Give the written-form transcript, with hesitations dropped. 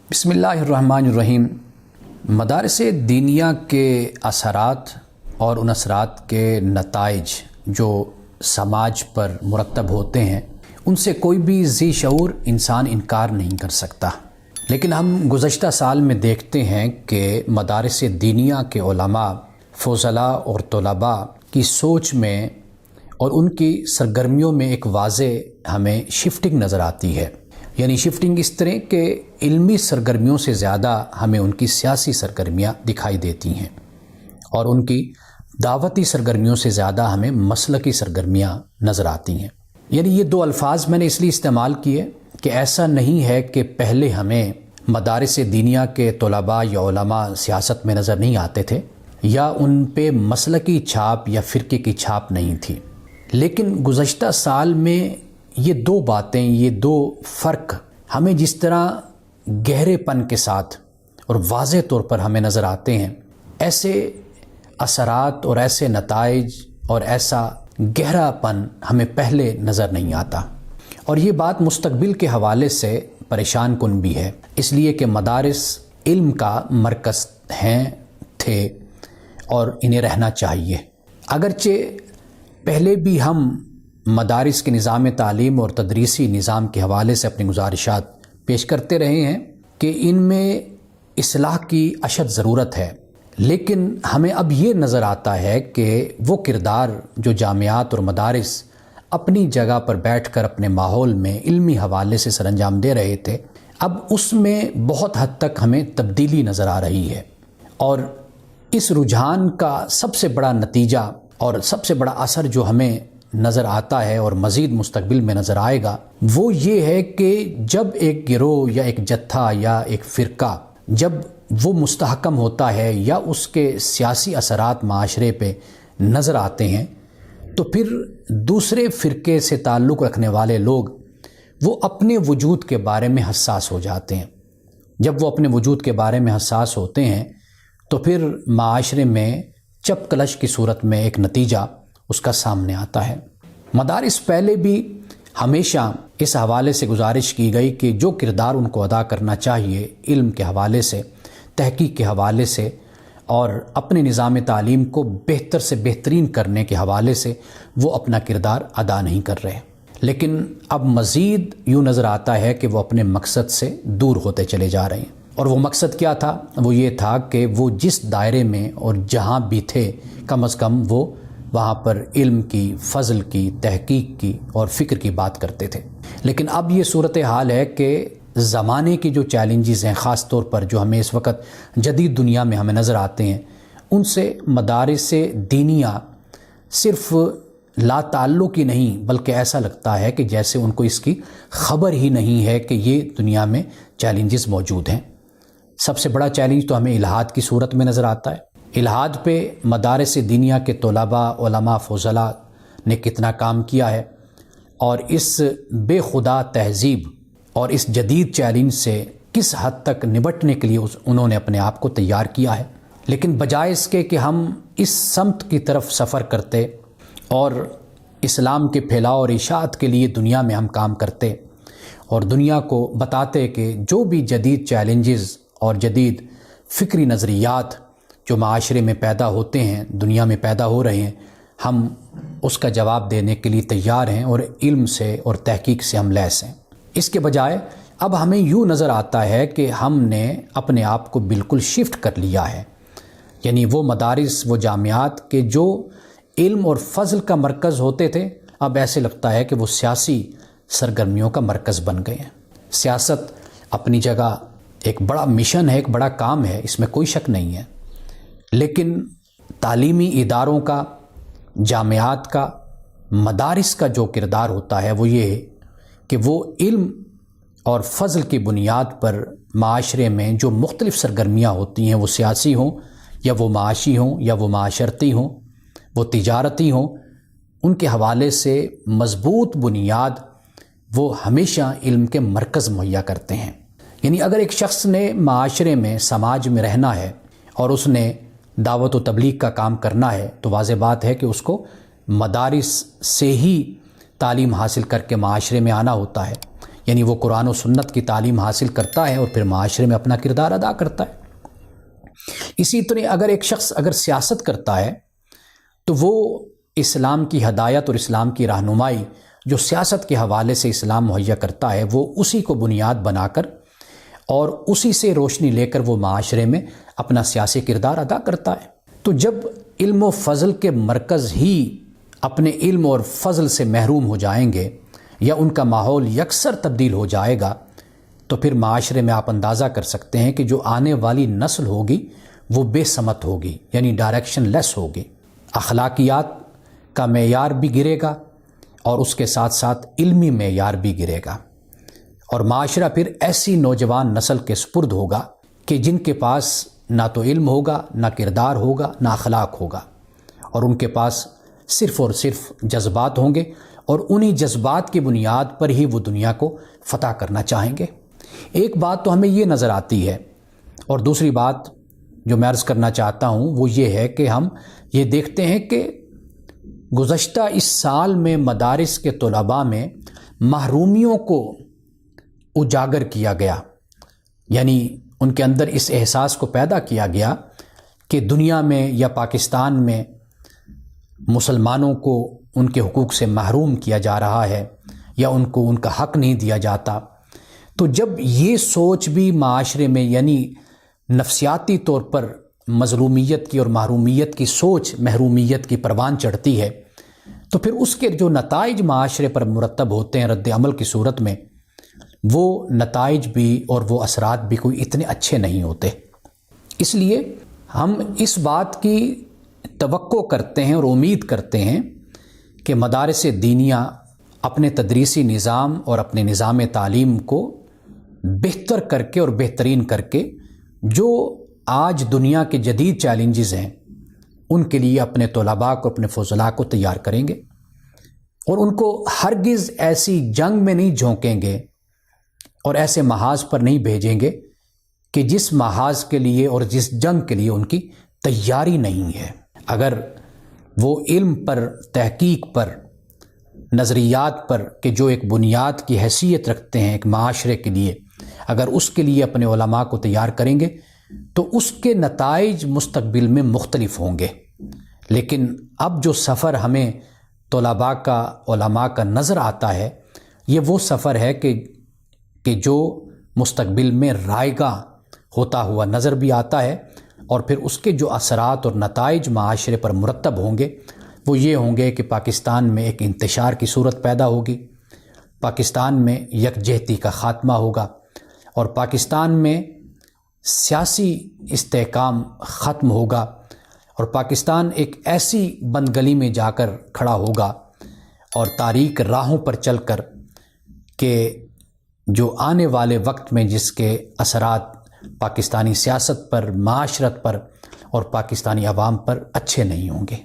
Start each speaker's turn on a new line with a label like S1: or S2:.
S1: بسم اللہ الرحمن الرحیم۔ مدارس دینیہ کے اثرات اور ان اثرات کے نتائج جو سماج پر مرتب ہوتے ہیں ان سے کوئی بھی ذی شعور انسان انکار نہیں کر سکتا، لیکن ہم گزشتہ سال میں دیکھتے ہیں کہ مدارس دینیہ کے علماء، فضلاء اور طلباء کی سوچ میں اور ان کی سرگرمیوں میں ایک واضح ہمیں شفٹنگ نظر آتی ہے۔ یعنی شفٹنگ اس طرح کہ علمی سرگرمیوں سے زیادہ ہمیں ان کی سیاسی سرگرمیاں دکھائی دیتی ہیں، اور ان کی دعوتی سرگرمیوں سے زیادہ ہمیں مسلکی سرگرمیاں نظر آتی ہیں۔ یعنی یہ دو الفاظ میں نے اس لیے استعمال کیے کہ ایسا نہیں ہے کہ پہلے ہمیں مدارس دینیہ کے طلباء یا علماء سیاست میں نظر نہیں آتے تھے، یا ان پہ مسلکی چھاپ یا فرقے کی چھاپ نہیں تھی، لیکن گزشتہ سال میں یہ دو باتیں، یہ دو فرق ہمیں جس طرح گہرے پن کے ساتھ اور واضح طور پر ہمیں نظر آتے ہیں، ایسے اثرات اور ایسے نتائج اور ایسا گہرا پن ہمیں پہلے نظر نہیں آتا۔ اور یہ بات مستقبل کے حوالے سے پریشان کن بھی ہے، اس لیے کہ مدارس علم کا مرکز ہیں، تھے اور انہیں رہنا چاہیے۔ اگرچہ پہلے بھی ہم مدارس کے نظام تعلیم اور تدریسی نظام کے حوالے سے اپنی گزارشات پیش کرتے رہے ہیں کہ ان میں اصلاح کی اشد ضرورت ہے، لیکن ہمیں اب یہ نظر آتا ہے کہ وہ کردار جو جامعات اور مدارس اپنی جگہ پر بیٹھ کر اپنے ماحول میں علمی حوالے سے سر انجام دے رہے تھے، اب اس میں بہت حد تک ہمیں تبدیلی نظر آ رہی ہے۔ اور اس رجحان کا سب سے بڑا نتیجہ اور سب سے بڑا اثر جو ہمیں نظر آتا ہے اور مزید مستقبل میں نظر آئے گا، وہ یہ ہے کہ جب ایک گروہ یا ایک جتھا یا ایک فرقہ جب وہ مستحکم ہوتا ہے یا اس کے سیاسی اثرات معاشرے پہ نظر آتے ہیں، تو پھر دوسرے فرقے سے تعلق رکھنے والے لوگ وہ اپنے وجود کے بارے میں حساس ہو جاتے ہیں۔ جب وہ اپنے وجود کے بارے میں حساس ہوتے ہیں تو پھر معاشرے میں چپ کلش کی صورت میں ایک نتیجہ اس کا سامنے آتا ہے۔ مدارس پہلے بھی ہمیشہ اس حوالے سے گزارش کی گئی کہ جو کردار ان کو ادا کرنا چاہیے علم کے حوالے سے، تحقیق کے حوالے سے اور اپنے نظام تعلیم کو بہتر سے بہترین کرنے کے حوالے سے، وہ اپنا کردار ادا نہیں کر رہے، لیکن اب مزید یوں نظر آتا ہے کہ وہ اپنے مقصد سے دور ہوتے چلے جا رہے ہیں۔ اور وہ مقصد کیا تھا؟ وہ یہ تھا کہ وہ جس دائرے میں اور جہاں بھی تھے، کم از کم وہ وہاں پر علم کی، فضل کی، تحقیق کی اور فکر کی بات کرتے تھے۔ لیکن اب یہ صورتحال ہے کہ زمانے کی جو چیلنجز ہیں، خاص طور پر جو ہمیں اس وقت جدید دنیا میں ہمیں نظر آتے ہیں، ان سے مدارس دینیہ صرف لا تعلق ہی نہیں، بلکہ ایسا لگتا ہے کہ جیسے ان کو اس کی خبر ہی نہیں ہے کہ یہ دنیا میں چیلنجز موجود ہیں۔ سب سے بڑا چیلنج تو ہمیں الحاد کی صورت میں نظر آتا ہے۔ الحاد پہ مدارس دینیہ کے طلباء، علماء، فضلاء نے کتنا کام کیا ہے، اور اس بے خدا تہذیب اور اس جدید چیلنج سے کس حد تک نمٹنے کے لیے انہوں نے اپنے آپ کو تیار کیا ہے۔ لیکن بجائے اس کے کہ ہم اس سمت کی طرف سفر کرتے اور اسلام کے پھیلاؤ اور اشاعت کے لیے دنیا میں ہم کام کرتے اور دنیا کو بتاتے کہ جو بھی جدید چیلنجز اور جدید فکری نظریات جو معاشرے میں پیدا ہوتے ہیں، دنیا میں پیدا ہو رہے ہیں، ہم اس کا جواب دینے کے لیے تیار ہیں اور علم سے اور تحقیق سے ہم لیس ہیں۔ اس کے بجائے اب ہمیں یوں نظر آتا ہے کہ ہم نے اپنے آپ کو بالکل شفٹ کر لیا ہے۔ یعنی وہ مدارس، وہ جامعات کہ جو علم اور فضل کا مرکز ہوتے تھے، اب ایسے لگتا ہے کہ وہ سیاسی سرگرمیوں کا مرکز بن گئے ہیں۔ سیاست اپنی جگہ ایک بڑا مشن ہے، ایک بڑا کام ہے، اس میں کوئی شک نہیں ہے، لیکن تعلیمی اداروں کا، جامعات کا، مدارس کا جو کردار ہوتا ہے وہ یہ ہے کہ وہ علم اور فضل کی بنیاد پر معاشرے میں جو مختلف سرگرمیاں ہوتی ہیں، وہ سیاسی ہوں یا وہ معاشی ہوں یا وہ معاشرتی ہوں، وہ تجارتی ہوں، ان کے حوالے سے مضبوط بنیاد وہ ہمیشہ علم کے مرکز مہیا کرتے ہیں۔ یعنی اگر ایک شخص نے معاشرے میں، سماج میں رہنا ہے اور اس نے دعوت و تبلیغ کا کام کرنا ہے، تو واضح بات ہے کہ اس کو مدارس سے ہی تعلیم حاصل کر کے معاشرے میں آنا ہوتا ہے، یعنی وہ قرآن و سنت کی تعلیم حاصل کرتا ہے اور پھر معاشرے میں اپنا کردار ادا کرتا ہے۔ اسی طرح اگر ایک شخص اگر سیاست کرتا ہے تو وہ اسلام کی ہدایت اور اسلام کی رہنمائی جو سیاست کے حوالے سے اسلام مہیا کرتا ہے وہ اسی کو بنیاد بنا کر اور اسی سے روشنی لے کر وہ معاشرے میں اپنا سیاسی کردار ادا کرتا ہے۔ تو جب علم و فضل کے مرکز ہی اپنے علم اور فضل سے محروم ہو جائیں گے یا ان کا ماحول یکسر تبدیل ہو جائے گا تو پھر معاشرے میں آپ اندازہ کر سکتے ہیں کہ جو آنے والی نسل ہوگی وہ بے سمت ہوگی، یعنی ڈائریکشن لیس ہوگی۔ اخلاقیات کا معیار بھی گرے گا اور اس کے ساتھ ساتھ علمی معیار بھی گرے گا، اور معاشرہ پھر ایسی نوجوان نسل کے سپرد ہوگا کہ جن کے پاس نہ تو علم ہوگا، نہ کردار ہوگا، نہ اخلاق ہوگا، اور ان کے پاس صرف اور صرف جذبات ہوں گے، اور انہی جذبات کی بنیاد پر ہی وہ دنیا کو فتح کرنا چاہیں گے۔ ایک بات تو ہمیں یہ نظر آتی ہے، اور دوسری بات جو میں عرض کرنا چاہتا ہوں وہ یہ ہے کہ ہم یہ دیکھتے ہیں کہ گزشتہ اس سال میں مدارس کے طلباء میں محرومیوں کو اجاگر کیا گیا، یعنی ان کے اندر اس احساس کو پیدا کیا گیا کہ دنیا میں یا پاکستان میں مسلمانوں کو ان کے حقوق سے محروم کیا جا رہا ہے یا ان کو ان کا حق نہیں دیا جاتا۔ تو جب یہ سوچ بھی معاشرے میں یعنی نفسیاتی طور پر مظلومیت کی اور محرومیت کی سوچ محرومیت کی پروان چڑھتی ہے تو پھر اس کے جو نتائج معاشرے پر مرتب ہوتے ہیں رد عمل کی صورت میں، وہ نتائج بھی اور وہ اثرات بھی کوئی اتنے اچھے نہیں ہوتے۔ اس لیے ہم اس بات کی توقع کرتے ہیں اور امید کرتے ہیں کہ مدارس دینیہ اپنے تدریسی نظام اور اپنے نظام تعلیم کو بہتر کر کے اور بہترین کر کے جو آج دنیا کے جدید چیلنجز ہیں ان کے لیے اپنے طلباء کو، اپنے فضلاء کو تیار کریں گے، اور ان کو ہرگز ایسی جنگ میں نہیں جھونکیں گے اور ایسے محاذ پر نہیں بھیجیں گے کہ جس محاذ کے لیے اور جس جنگ کے لیے ان کی تیاری نہیں ہے۔ اگر وہ علم پر، تحقیق پر، نظریات پر کہ جو ایک بنیاد کی حیثیت رکھتے ہیں ایک معاشرے کے لیے، اگر اس کے لیے اپنے علماء کو تیار کریں گے تو اس کے نتائج مستقبل میں مختلف ہوں گے۔ لیکن اب جو سفر ہمیں طلباء کا، علماء کا نظر آتا ہے، یہ وہ سفر ہے کہ جو مستقبل میں رائگاں ہوتا ہوا نظر بھی آتا ہے، اور پھر اس کے جو اثرات اور نتائج معاشرے پر مرتب ہوں گے وہ یہ ہوں گے کہ پاکستان میں ایک انتشار کی صورت پیدا ہوگی، پاکستان میں یکجہتی کا خاتمہ ہوگا، اور پاکستان میں سیاسی استحکام ختم ہوگا، اور پاکستان ایک ایسی بندگلی میں جا کر کھڑا ہوگا اور تاریک راہوں پر چل کر کہ جو آنے والے وقت میں جس کے اثرات پاکستانی سیاست پر، معاشرت پر اور پاکستانی عوام پر اچھے نہیں ہوں گے۔